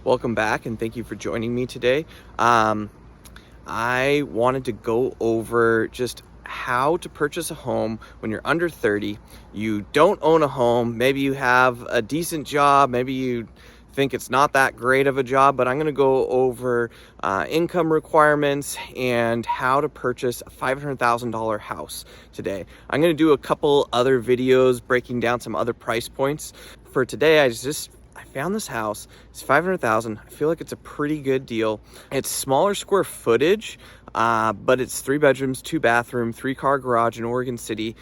Welcome back and thank you for joining me today. I wanted to go over just how to purchase a home when you're under 30. You don't own a home, maybe you have a decent job, maybe you think it's not that great of a job, but I'm going to go over income requirements and how to purchase a $500,000 house today. I'm going to do a couple other videos breaking down some other price points. For today, I found this house. It's $500,000. I feel like it's a pretty good deal. It's smaller square footage, but it's 3 bedrooms, 2 bathroom, 3-car garage in Oregon City.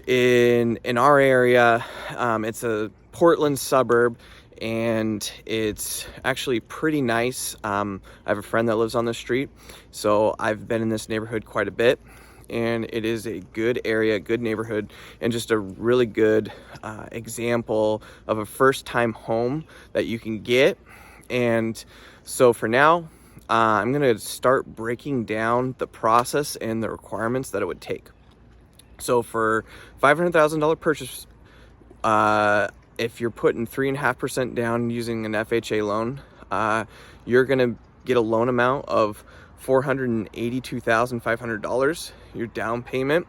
In our area, it's a Portland suburb, and it's actually pretty nice. I have a friend that lives on the street, so I've been in this neighborhood quite a bit. And it is a good area, good neighborhood, and just a really good example of a first-time home that you can get. And so for now, I'm gonna start breaking down the process and the requirements that it would take. So for $500,000 purchase, if you're putting 3.5% down using an FHA loan, you're gonna get a loan amount of $482,500. Your down payment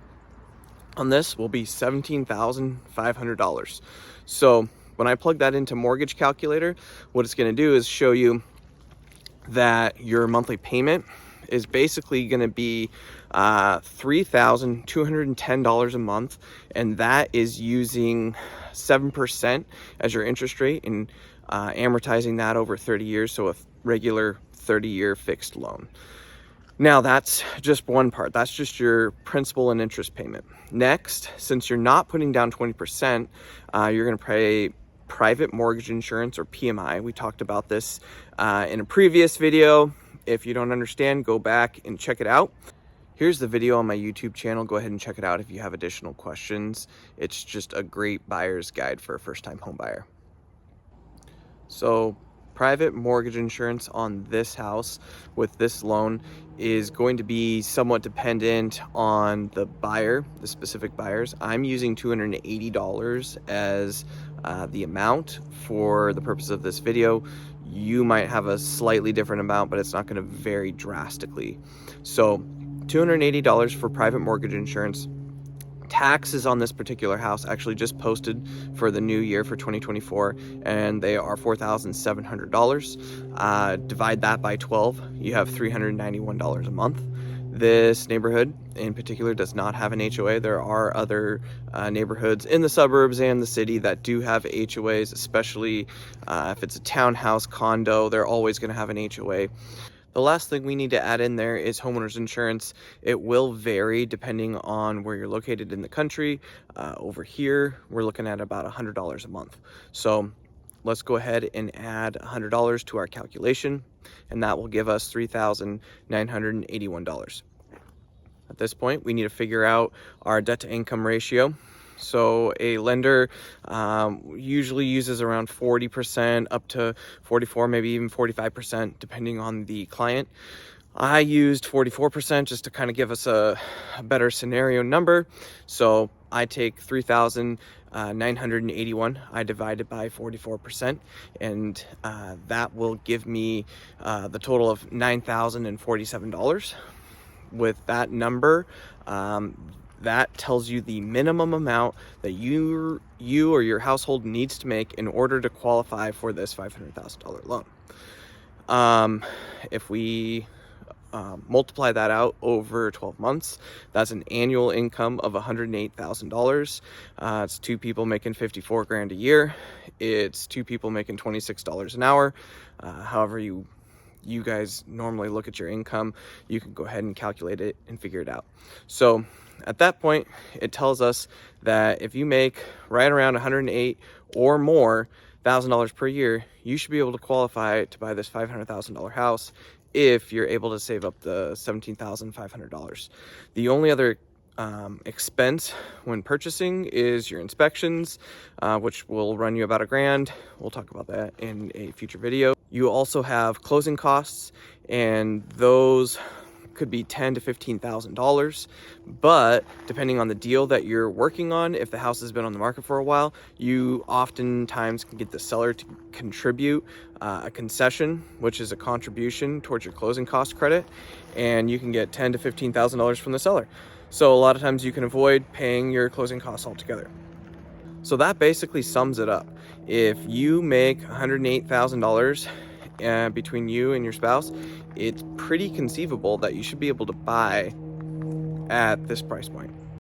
on this will be $17,500. So when I plug that into mortgage calculator, what it's going to do is show you that your monthly payment is basically going to be $3,210 a month, and that is using 7% as your interest rate and amortizing that over 30 years, so a regular 30-year fixed loan. Now that's just one part. That's just your principal and interest payment. Next, since you're not putting down 20%, you're going to pay private mortgage insurance, or PMI. We talked about this in a previous video. If you don't understand, go back and check it out. Here's the video on my YouTube channel. Go ahead and check it out if you have additional questions. It's just a great buyer's guide for a first-time home buyer. So private mortgage insurance on this house with this loan is going to be somewhat dependent on the buyer, the specific buyers. I'm using $280 as the amount for the purpose of this video. You might have a slightly different amount, but it's not going to vary drastically. So $280 for private mortgage insurance. Taxes on this particular house actually just posted for the new year for 2024, and they are $4,700. Divide that by 12, you have $391 a month. This neighborhood in particular does not have an HOA. There are other neighborhoods in the suburbs and the city that do have HOAs, especially if it's a townhouse, condo, they're always going to have an HOA. The last thing we need to add in there is homeowner's insurance. It will vary depending on where you're located in the country. Over here, we're looking at about $100 a month. So let's go ahead and add $100 to our calculation, and that will give us $3,981. At this point, we need to figure out our debt to income ratio. So a lender usually uses around 40% up to 44, maybe even 45%, depending on the client. I used 44% just to kind of give us a better scenario number. So I take 3,981, I divide it by 44%, and that will give me the total of $9,047. With that number, that tells you the minimum amount that you or your household needs to make in order to qualify for this $500,000 loan. If we multiply that out over 12 months, that's an annual income of $108,000. It's 2 people making 54 grand a year. It's 2 people making $26 an hour. However you guys normally look at your income, you can go ahead and calculate it and figure it out. So at that point, it tells us that if you make right around $108 or more $1,000 per year, you should be able to qualify to buy this $500,000 house if you're able to save up the $17,500. The only other expense when purchasing is your inspections, which will run you about $1,000. We'll talk about that in a future video. You also have closing costs, and those could be $10,000 to $15,000. But depending on the deal that you're working on, if the house has been on the market for a while, you oftentimes can get the seller to contribute a concession, which is a contribution towards your closing cost credit, and you can get $10,000 to $15,000 from the seller. So a lot of times you can avoid paying your closing costs altogether. So that basically sums it up. If you make $108,000 between you and your spouse, it's pretty conceivable that you should be able to buy at this price point.